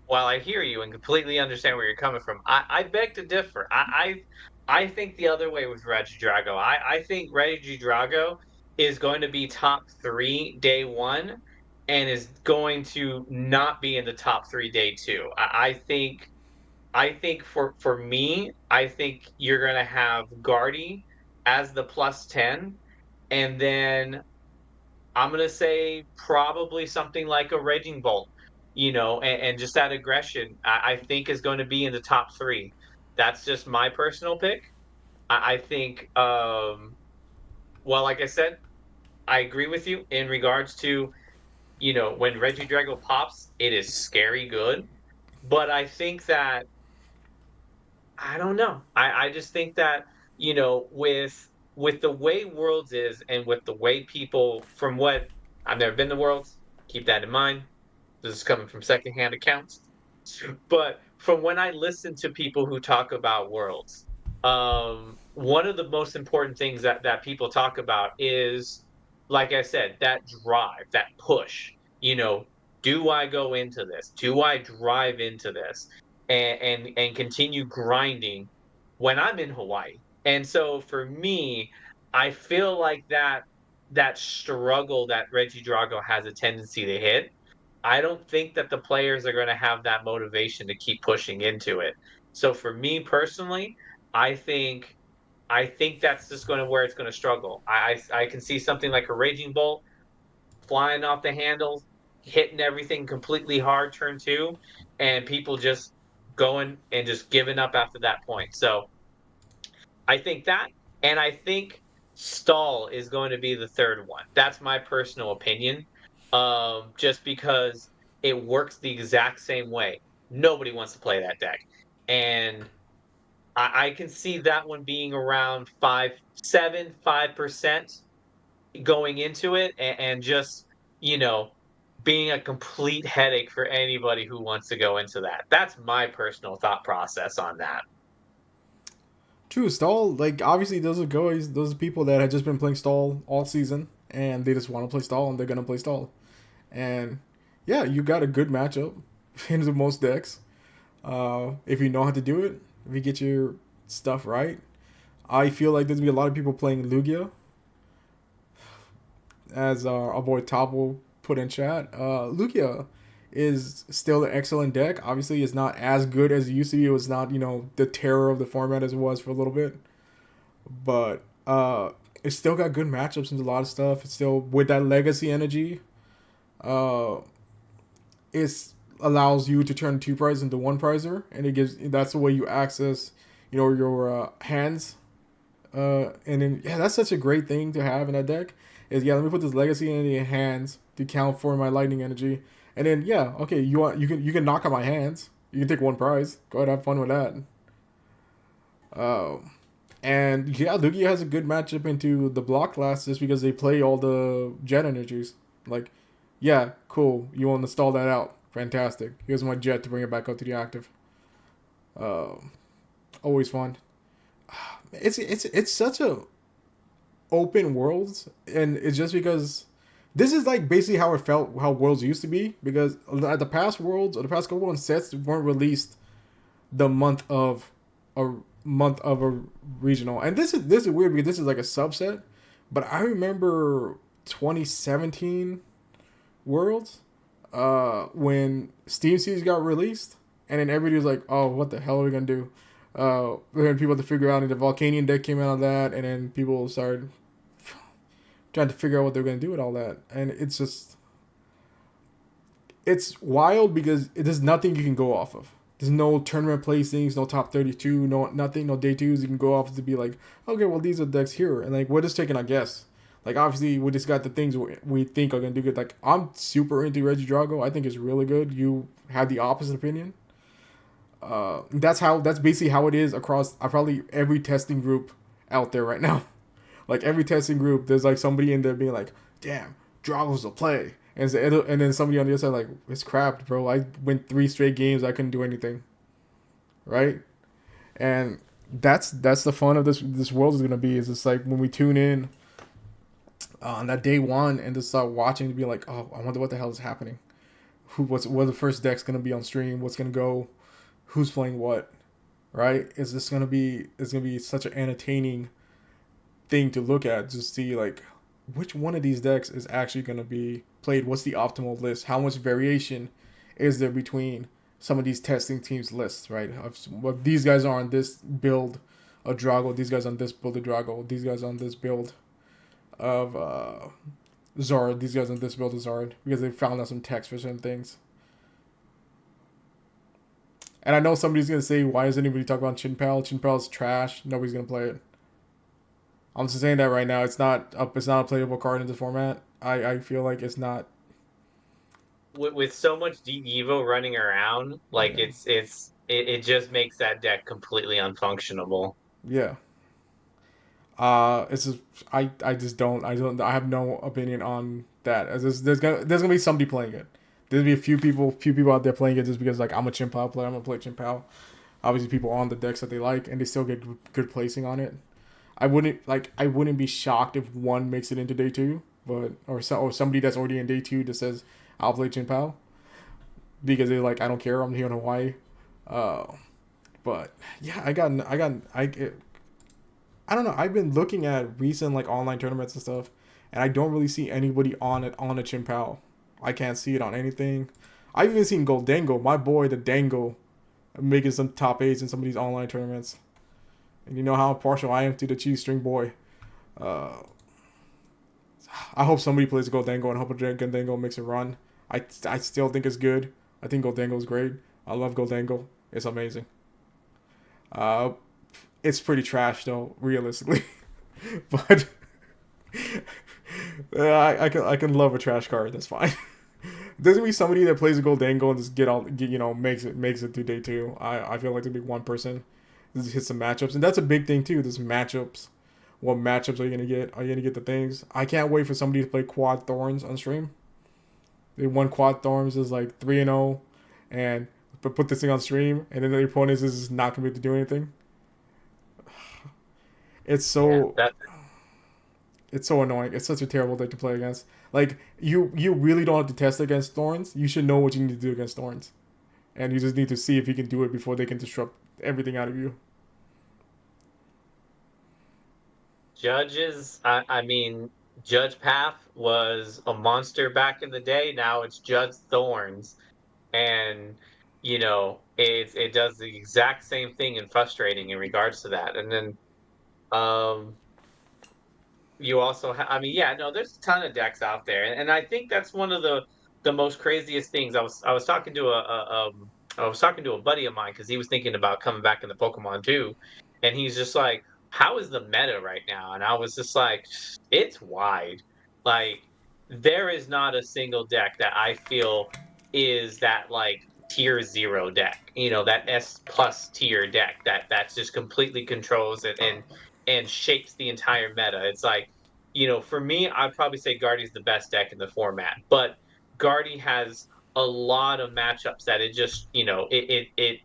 Speaker 1: while I hear you and completely understand where you're coming from, I beg to differ. I think the other way with Regidrago. I think Regidrago is going to be top three day one and is going to not be in the top three day two. I think for me, I think you're gonna have Guardy as the plus 10, and then I'm gonna say probably something like a Raging Bolt, you know, and just that aggression I think is going to be in the top three. That's just my personal pick. I think, well, like I said, I agree with you in regards to, you know, when Reggie Drago pops, it is scary good. But I think that I don't know. I just think that, with the way Worlds is and with the way people from what I've never been to Worlds, keep that in mind. This is coming from secondhand accounts. But from when I listen to people who talk about Worlds, one of the most important things that people talk about is, like I said, that drive, that push. You know, do I go into this? Do I drive into this and continue grinding when I'm in Hawaii? And so for me, I feel like that struggle that Reggie Drago has a tendency to hit. I don't think that the players are going to have that motivation to keep pushing into it. So for me personally, I think I think that's just going to where it's going to struggle. I can see something like a Raging Bolt flying off the handles, hitting everything completely hard turn two, and people just going and just giving up after that point. So I think that, and I think stall is going to be the third one. That's my personal opinion. Just because it works the exact same way. Nobody wants to play that deck. And I can see that one being around 5% going into it and just, you know, being a complete headache for anybody who wants to go into that. That's my personal thought process on that.
Speaker 2: True, stall, like obviously those are people that have just been playing stall all season and they just want to play stall and they're gonna play stall. And yeah, you got a good matchup into most decks. If you know how to do it, if you get your stuff right. I feel like there's gonna be a lot of people playing Lugia, as our boy Tabo put in chat. Lugia is still an excellent deck. Obviously, it's not as good as it used to be. It was not, the terror of the format as it was for a little bit, but it's still got good matchups and a lot of stuff. It's still with that legacy energy. Uh, it allows you to turn two prize into one prizer, and it gives that's the way you access, your hands. And then yeah, that's such a great thing to have in that deck. Is yeah, let me put this legacy in your hands to count for my lightning energy, and then yeah, okay, you can knock out my hands. You can take one prize. Go ahead, have fun with that. Um, and yeah, Lugia has a good matchup into the block class just because they play all the jet energies. Like, yeah, cool. You want to stall that out? Fantastic. Here's my jet to bring it back up to the active. Um, Always fun. It's such a open worlds, and it's just because this is like basically how it felt, how worlds used to be, because at the past worlds or the past couple of sets weren't released the a month of a regional. And this is weird because this is like a subset, but I remember 2017 worlds, when Steam Series got released, and then everybody was like, oh, what the hell are we gonna do? Then people had to figure out, and the Volcanion deck came out of that, and then people started trying to figure out what they're going to do with all that. And it's wild because there's nothing you can go off of. There's no tournament placings, no top 32, no nothing, no day twos you can go off to be like, okay, well, these are decks here. And like, we're just taking a guess. Like, obviously, we just got the things we think are going to do good. Like, I'm super into Reggie Drago. I think it's really good. You had the opposite opinion. That's basically how it is across probably every testing group out there right now. Like every testing group, there's like somebody in there being like, "Damn, Drago's a play," and then somebody on the other side like, "It's crap, bro. I went 3 straight games. I couldn't do anything." Right? And that's the fun of this world is gonna be. Is it's like when we tune in on that day one and just start watching to be like, "Oh, I wonder what the hell is happening. What the first deck's gonna be on stream? What's gonna go? Who's playing what?" Right? It's gonna be such an entertaining thing to look at to see like which one of these decks is actually going to be played. What's the optimal list? How much variation is there between some of these testing teams lists, right? Well, these guys are on this build of Drago, these guys on this build of Drago, these guys on this build of Zard, these guys on this build of Zard, because they found out some text for certain things. And I know somebody's gonna say, why is anybody talking about Chinpal? Chinpal's trash. Nobody's gonna play it. I'm just saying that right now. It's not a playable card in the format. I feel like it's not.
Speaker 1: With so much deep Evo running around, like
Speaker 2: Yeah.
Speaker 1: it just makes that deck completely unfunctionable.
Speaker 2: Yeah. It's just I just don't I have no opinion on that. As there's gonna be somebody playing it. There'll be a few people out there playing it just because like I'm a Chimpao player. I'm gonna play Chimpao. Obviously, people on the decks that they like and they still get good placing on it. I wouldn't be shocked if one makes it into day two, but or somebody that's already in day two that says I'll play Chimpao because they're like I don't care. I'm here in Hawaii. Uh, but yeah, I don't know. I've been looking at recent like online tournaments and stuff, and I don't really see anybody on it on a Chimpao. I can't see it on anything. I've even seen Goldango, my boy, the Dango, making some top eights in some of these online tournaments. And you know how partial I am to the cheese string boy. Uh, I hope somebody plays Goldango and hope Goldango makes a run. I still think it's good. I think Goldango is great. I love Goldango. It's amazing. Uh, it's pretty trash though, realistically. But I can love a trash card. That's fine. There's gonna be somebody that plays a Goldango and just makes it through day two. I feel like there'll be one person that just hit some matchups, and that's a big thing too. There's matchups. What matchups are you gonna get? Are you gonna get the things? I can't wait for somebody to play Quad Thorns on stream. They won Quad Thorns is like 3-0, and but put this thing on stream, and then the opponent is just not gonna be able to do anything. It's
Speaker 1: Yeah,
Speaker 2: so
Speaker 1: that
Speaker 2: it's so annoying. It's such a terrible deck to play against. Like you really don't have to test against Thorns. You should know what you need to do against Thorns, and you just need to see if you can do it before they can disrupt everything out of you.
Speaker 1: Judges, I mean, Judge Path was a monster back in the day. Now it's Judge Thorns, and it does the exact same thing and frustrating in regards to that. And then um, you also I mean, yeah, no, there's a ton of decks out there, and I think that's one of the most craziest things. I was talking to I was talking to a buddy of mine because he was thinking about coming back into Pokemon too, and he's just like, "How is the meta right now?" And I was just like, "It's wide. Like, there is not a single deck that I feel is that like tier zero deck. That S plus tier deck that's just completely controls it and shapes the entire meta. It's like, for me, I'd probably say Guardy's the best deck in the format, but Guardy has a lot of matchups that it just, it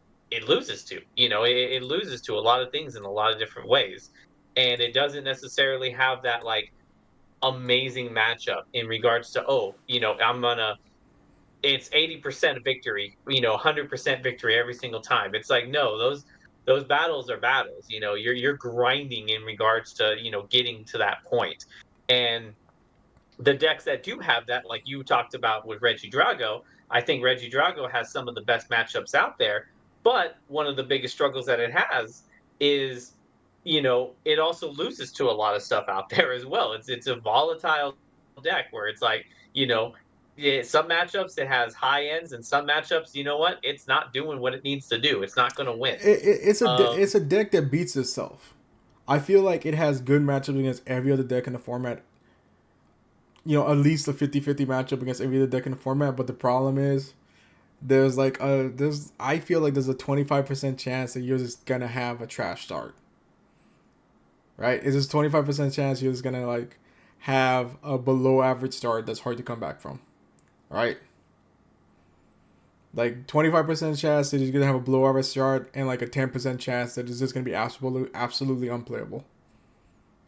Speaker 1: loses to. It loses to a lot of things in a lot of different ways. And it doesn't necessarily have that like amazing matchup in regards to, oh, I'm gonna it's 80% victory, 100% victory every single time. It's like, no, those battles are battles. You're grinding in regards to, getting to that point. And the decks that do have that, like you talked about with Reggie Drago, I think Reggie Drago has some of the best matchups out there. But one of the biggest struggles that it has is, it also loses to a lot of stuff out there as well. It's a volatile deck where it's like, you know, yeah, some matchups it has high ends, and some matchups, you know what, it's not doing what it needs to do. It's not going to win. Um,
Speaker 2: It's a deck that beats itself. I feel like it has good matchups against every other deck in the format. At least a 50-50 matchup against every other deck in the format. But the problem is, I feel like there's a 25% chance that you're just gonna have a trash start. Right? It's just 25% chance you're just gonna like have a below average start that's hard to come back from. Right? Like 25% chance that you're gonna have a below average start, and like a 10% chance that it's just gonna be absolutely unplayable.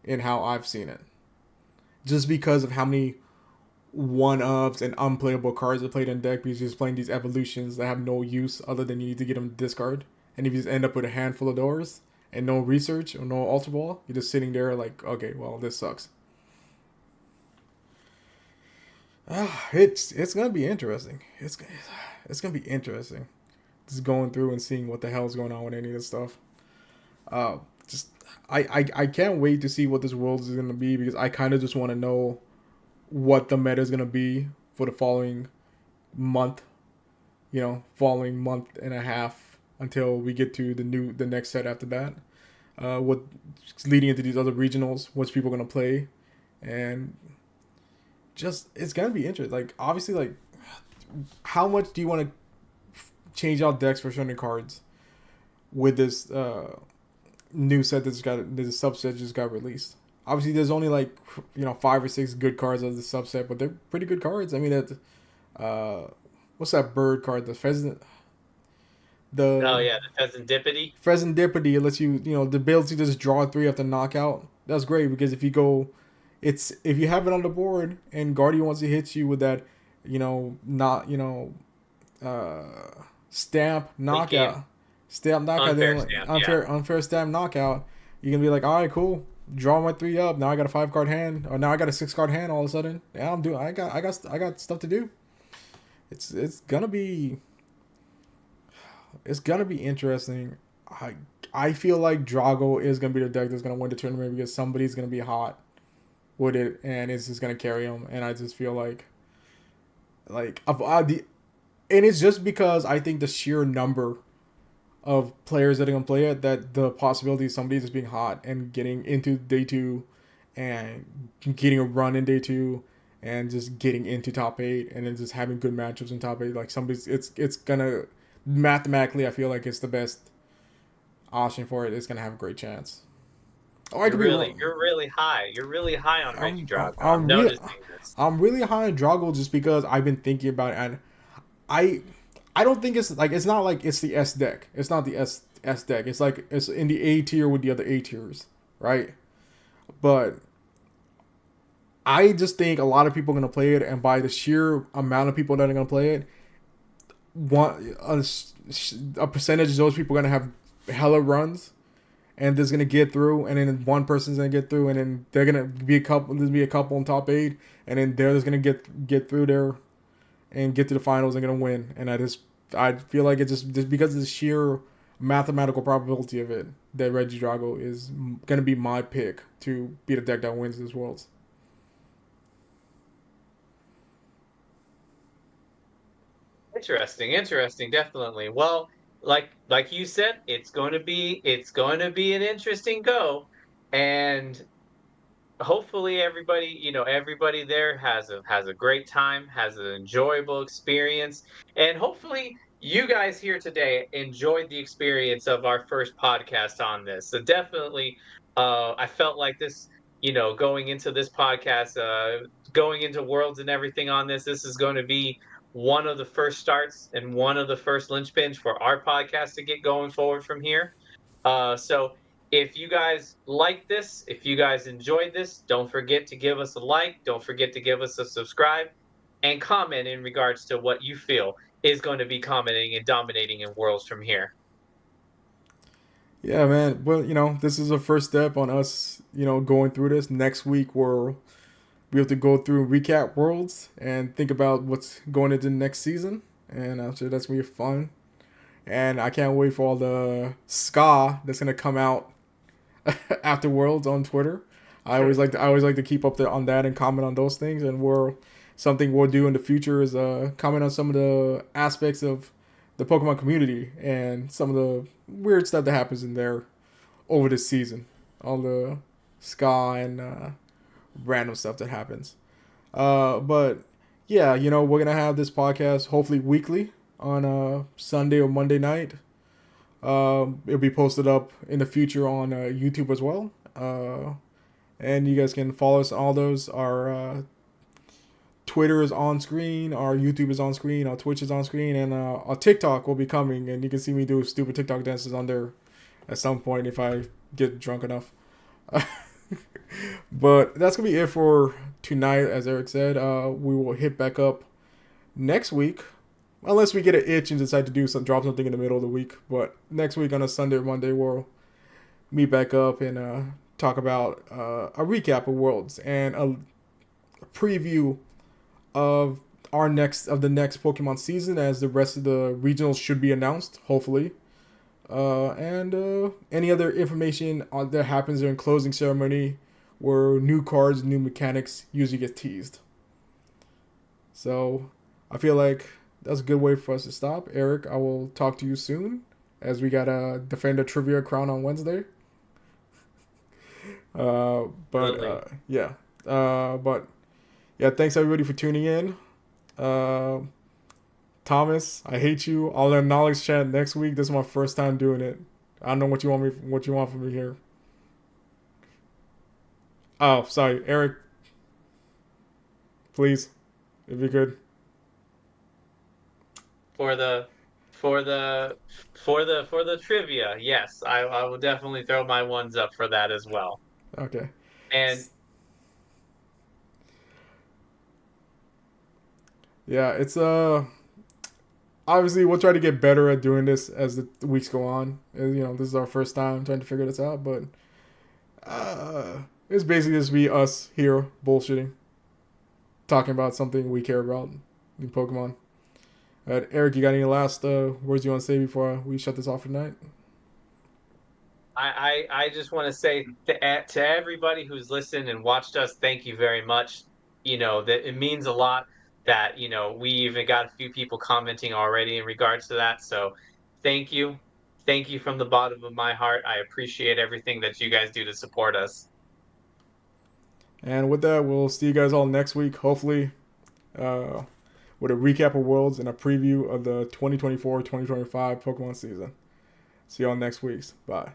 Speaker 2: In how I've seen it, just because of how many one ofs and unplayable cards are played in deck because you're just playing these evolutions that have no use other than you need to get them to discard. And if you just end up with a handful of doors and no research or no ultra ball, you're just sitting there like, okay, well, this sucks. It's gonna be interesting. It's gonna be interesting. Just going through and seeing what the hell's going on with any of this stuff. Just I can't wait to see what this world is gonna be because I kind of just want to know what the meta is gonna be for the following month. Following month and a half until we get to the next set after that. What's leading into these other regionals? What's people gonna play? And just it's gonna be interesting. Like obviously, like how much do you want to change out decks for certain cards? with this new set this subset just got released. Obviously, there's only like 5 or 6 good cards of the subset, but they're pretty good cards. I mean, what's that bird card?
Speaker 1: Oh
Speaker 2: The
Speaker 1: yeah, the Pheasantipity.
Speaker 2: Pheasantipity. It lets the ability to just draw 3 after knockout. That's great because if you have it on the board and Guardian wants to hit you with that, not stamp
Speaker 1: Late game
Speaker 2: knockout, stamp knockout,
Speaker 1: unfair
Speaker 2: then like
Speaker 1: stamp. Yeah.
Speaker 2: unfair stamp knockout, you can be like, all right, cool, draw my 3 up. Now I got a 5 card hand, or now I got a 6 card hand. All of a sudden, yeah, I got stuff to do. It's gonna be interesting. I I feel like Drago is gonna be the deck that's gonna win the tournament because somebody's gonna be hot with it and it's just gonna carry them. And I just feel like the and it's just because I think the sheer number of players that are gonna play it that the possibility of somebody just being hot and getting into day two and getting a run in day two and just getting into top eight and then just having good matchups in top eight, like somebody's it's gonna mathematically I feel like it's the best option for it. It's gonna have a great chance. Oh, I could be wrong.
Speaker 1: You're really high. You're really high on Reggie
Speaker 2: I'm I'm,
Speaker 1: Drago. I'm
Speaker 2: I'm real.
Speaker 1: noticing this.
Speaker 2: I'm really high on Drago just because I've been thinking about it, and I I don't think it's not like it's the S deck. It's not the S deck. It's like it's in the A tier with the other A tiers, right? But I just think a lot of people are gonna play it, and by the sheer amount of people that are gonna play it, one a percentage of those people are gonna have hella runs, and there's gonna get through, and then one person's gonna get through, and then they're gonna be a couple. There's be a couple in top eight, and then they're just gonna get through there and get to the finals and gonna win. And I feel like it's just because of the sheer mathematical probability of it that Reggie Drago is gonna be my pick to be the deck that wins this Worlds.
Speaker 1: Interesting, interesting, definitely. Well, like you said, it's going to be an interesting go, and hopefully everybody there has a great time, has an enjoyable experience, and hopefully you guys here today enjoyed the experience of our first podcast on this. So definitely I felt like this, going into this podcast, going into Worlds and everything on this is going to be one of the first starts and one of the first linchpins for our podcast to get going forward from here. So if you guys like this, if you guys enjoyed this, don't forget to give us a like, don't forget to give us a subscribe, and comment in regards to what you feel is going to be commenting and dominating in Worlds from here.
Speaker 2: Yeah, man. Well, this is a first step on us, going through this. Next week we have to go through recap Worlds and think about what's going into the next season, and I'm sure that's gonna be fun. And I can't wait for all the ska that's gonna come out after Worlds on Twitter. I always like to keep up on that and comment on those things. And something we'll do in the future is comment on some of the aspects of the Pokemon community and some of the weird stuff that happens in there over this season. All the ska and random stuff that happens. But yeah, we're gonna have this podcast hopefully weekly on Sunday or Monday night. It'll be posted up in the future on YouTube as well. And you guys can follow us on all those. Our Twitter is on screen, our YouTube is on screen, our Twitch is on screen, and our TikTok will be coming. And you can see me do stupid TikTok dances on there at some point if I get drunk enough. But that's gonna be it for tonight. As Eric said, we will hit back up next week, unless we get an itch and decide to drop something in the middle of the week. But next week on a Sunday or Monday, we'll meet back up and talk about a recap of Worlds and a preview of the next Pokemon season, as the rest of the regionals should be announced, hopefully. And any other information that happens during closing ceremony where new cards, new mechanics usually get teased. So I feel like that's a good way for us to stop. Eric, I will talk to you soon, as we gotta defend a trivia crown on Wednesday. But
Speaker 1: Absolutely.
Speaker 2: yeah. But yeah, thanks everybody for tuning in. Uh, Thomas, I hate you. I'll acknowledge chat next week. This is my first time doing it. I don't know what you want from me here. Oh, sorry, Eric. Please, if you could.
Speaker 1: For the for the for the trivia, yes, I will definitely throw my ones up for that as well.
Speaker 2: Okay.
Speaker 1: And
Speaker 2: Yeah, it's obviously we'll try to get better at doing this as the weeks go on. You know, this is our first time trying to figure this out, but it's basically just be us here bullshitting, talking about something we care about in Pokemon. Eric, you got any last words you want to say before we shut this off for tonight?
Speaker 1: I just want to say to everybody who's listened and watched us, thank you very much. That it means a lot that we even got a few people commenting already in regards to that. So thank you, thank you from the bottom of my heart. I appreciate everything that you guys do to support us.
Speaker 2: And with that, we'll see you guys all next week. Hopefully, uh, with a recap of Worlds and a preview of the 2024-2025 Pokemon season. See y'all next week. Bye.